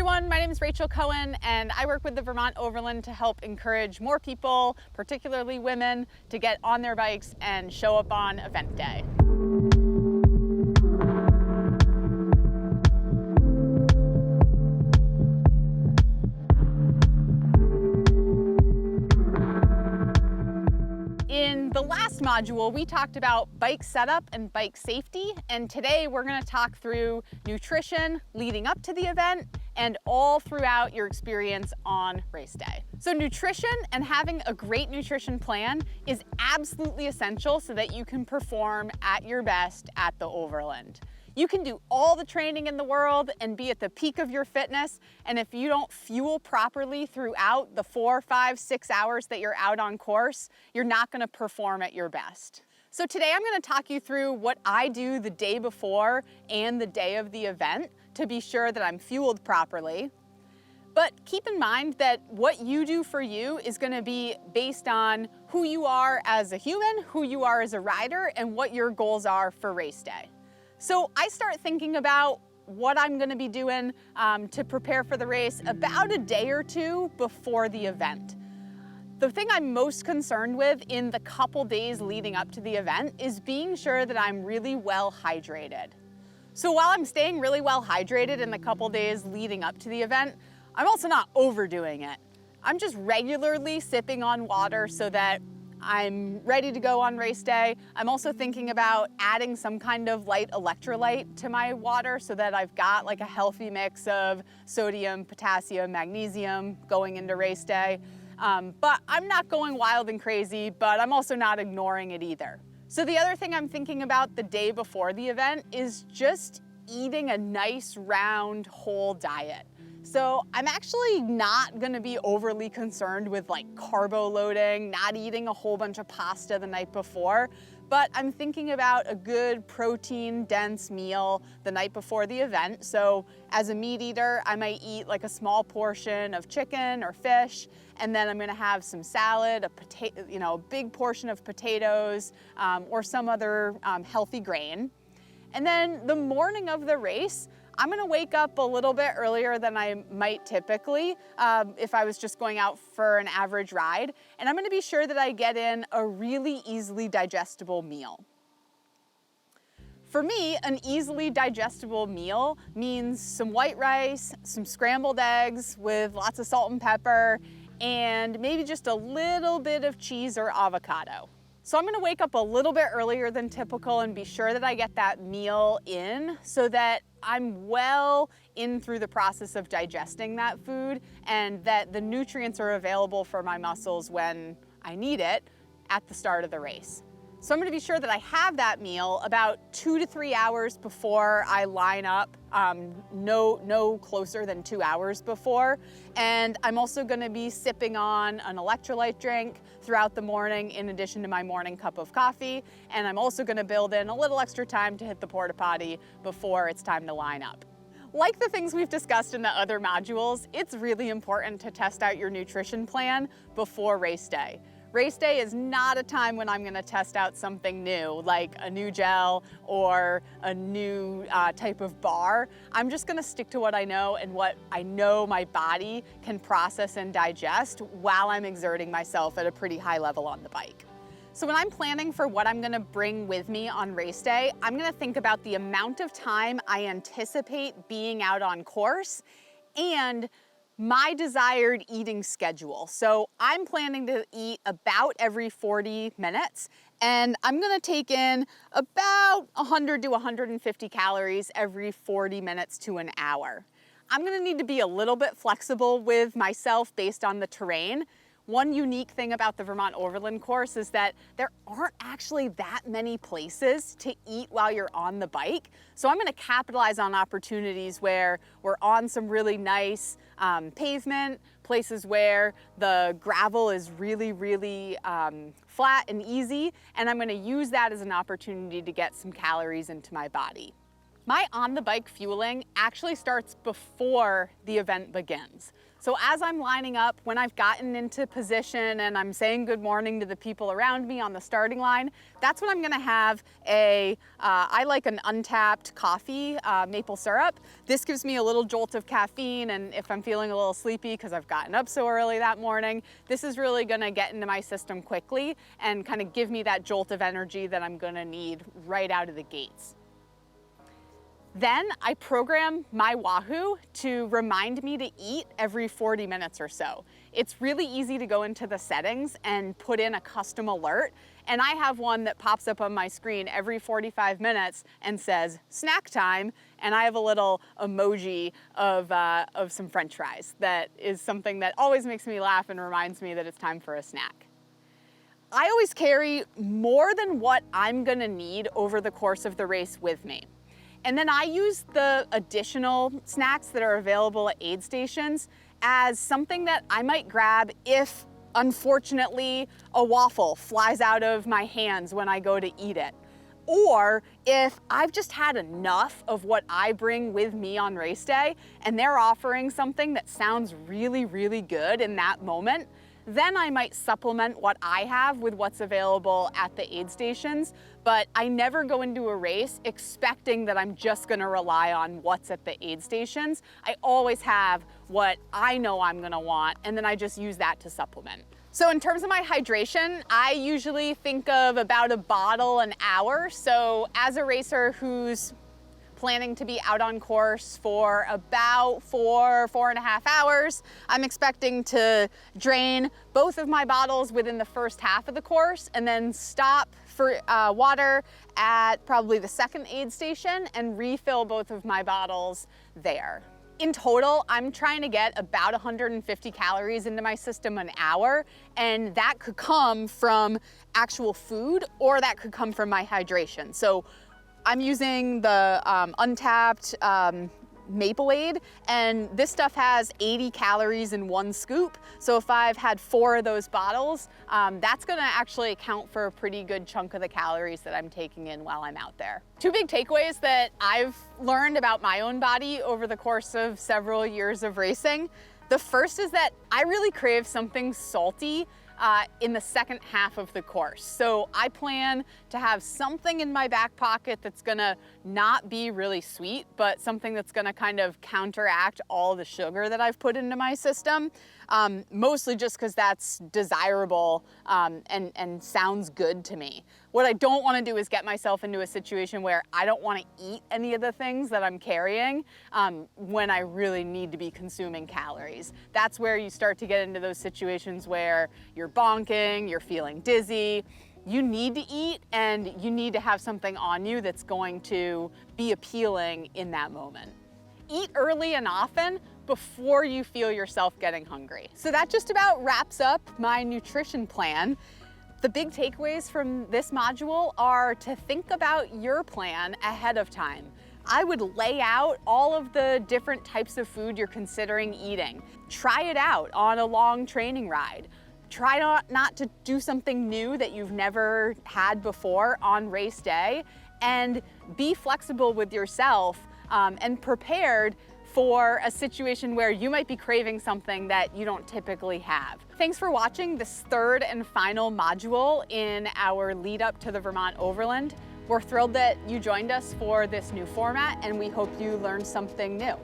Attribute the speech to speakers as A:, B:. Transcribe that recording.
A: everyone, my name is Rachel Cohen and I work with the Vermont Overland to help encourage more people, particularly women, to get on their bikes and show up on event day. In the last module, we talked about bike setup and bike safety, and today we're going to talk through nutrition leading up to the event and all throughout your experience on race day. So nutrition and having a great nutrition plan is absolutely essential so that you can perform at your best at the Overland. You can do all the training in the world and be at the peak of your fitness, and if you don't fuel properly throughout the 4, 5, 6 hours that you're out on course, you're not gonna perform at your best. So today I'm gonna talk you through what I do the day before and the day of the event to be sure that I'm fueled properly. But keep in mind that what you do for you is gonna be based on who you are as a human, who you are as a rider, and what your goals are for race day. So I start thinking about what I'm gonna be doing to prepare for the race about a day or two before the event. The thing I'm most concerned with in the couple days leading up to the event is being sure that I'm really well hydrated. So while I'm staying really well hydrated in the couple days leading up to the event, I'm also not overdoing it. I'm just regularly sipping on water so that I'm ready to go on race day. I'm also thinking about adding some kind of light electrolyte to my water so that I've got like a healthy mix of sodium, potassium, magnesium going into race day. But I'm not going wild and crazy, but I'm also not ignoring it either. So the other thing I'm thinking about the day before the event is just eating a nice round whole diet. So I'm actually not gonna be overly concerned with like carbo loading, not eating a whole bunch of pasta the night before, but I'm thinking about a good protein dense meal the night before the event. So as a meat eater, I might eat like a small portion of chicken or fish, and then I'm gonna have some salad, a big portion of potatoes, or some other healthy grain. And then the morning of the race, I'm gonna wake up a little bit earlier than I might typically if I was just going out for an average ride. And I'm gonna be sure that I get in a really easily digestible meal. For me, an easily digestible meal means some white rice, some scrambled eggs with lots of salt and pepper, and maybe just a little bit of cheese or avocado. So I'm gonna wake up a little bit earlier than typical and be sure that I get that meal in so that I'm well in through the process of digesting that food and that the nutrients are available for my muscles when I need it at the start of the race. So I'm gonna be sure that I have that meal about 2 to 3 hours before I line up, no closer than 2 hours before. And I'm also gonna be sipping on an electrolyte drink throughout the morning in addition to my morning cup of coffee. And I'm also gonna build in a little extra time to hit the porta potty before it's time to line up. Like the things we've discussed in the other modules, it's really important to test out your nutrition plan before race day. Race day is not a time when I'm gonna test out something new, like a new gel or a new type of bar. I'm just gonna stick to what I know and what I know my body can process and digest while I'm exerting myself at a pretty high level on the bike. So when I'm planning for what I'm gonna bring with me on race day, I'm gonna think about the amount of time I anticipate being out on course and my desired eating schedule. So I'm planning to eat about every 40 minutes, and I'm gonna take in about 100 to 150 calories every 40 minutes to an hour. I'm gonna need to be a little bit flexible with myself based on the terrain. One unique thing about the Vermont Overland course is that there aren't actually that many places to eat while you're on the bike. So I'm gonna capitalize on opportunities where we're on some really nice pavement, places where the gravel is really flat and easy, and I'm gonna use that as an opportunity to get some calories into my body. My on the bike fueling actually starts before the event begins. So as I'm lining up, when I've gotten into position and I'm saying good morning to the people around me on the starting line, that's when I'm gonna have I like an untapped coffee, maple syrup. This gives me a little jolt of caffeine, and if I'm feeling a little sleepy because I've gotten up so early that morning, this is really gonna get into my system quickly and kind of give me that jolt of energy that I'm gonna need right out of the gates. Then I program my Wahoo to remind me to eat every 40 minutes or so. It's really easy to go into the settings and put in a custom alert, and I have one that pops up on my screen every 45 minutes and says snack time, and I have a little emoji of some French fries. That is something that always makes me laugh and reminds me that it's time for a snack. I always carry more than what I'm gonna need over the course of the race with me. And then I use the additional snacks that are available at aid stations as something that I might grab if, unfortunately, a waffle flies out of my hands when I go to eat it. Or if I've just had enough of what I bring with me on race day and they're offering something that sounds really, really good in that moment, then I might supplement what I have with what's available at the aid stations, but I never go into a race expecting that I'm just gonna rely on what's at the aid stations. I always have what I know I'm gonna want, and then I just use that to supplement. So in terms of my hydration, I usually think of about a bottle an hour. So as a racer who's planning to be out on course for about 4.5 hours. I'm expecting to drain both of my bottles within the first half of the course and then stop for water at probably the second aid station and refill both of my bottles there. In total, I'm trying to get about 150 calories into my system an hour, and that could come from actual food or that could come from my hydration. So I'm using the untapped Maple Aid, and this stuff has 80 calories in one scoop. So if I've had 4 of those bottles, that's gonna actually account for a pretty good chunk of the calories that I'm taking in while I'm out there. 2 big takeaways that I've learned about my own body over the course of several years of racing. The first is that I really crave something salty in the second half of the course. So I plan to have something in my back pocket that's gonna not be really sweet, but something that's gonna kind of counteract all the sugar that I've put into my system, mostly just because that's desirable and sounds good to me. What I don't wanna do is get myself into a situation where I don't wanna eat any of the things that I'm carrying when I really need to be consuming calories. That's where you start to get into those situations where you're bonking, you're feeling dizzy. You need to eat, and you need to have something on you that's going to be appealing in that moment. Eat early and often before you feel yourself getting hungry. So that just about wraps up my nutrition plan. The big takeaways from this module are to think about your plan ahead of time. I would lay out all of the different types of food you're considering eating. Try it out on a long training ride. Try not to do something new that you've never had before on race day, and be flexible with yourself and prepared for a situation where you might be craving something that you don't typically have. Thanks for watching this 3rd and final module in our lead up to the Vermont Overland. We're thrilled that you joined us for this new format, and we hope you learned something new.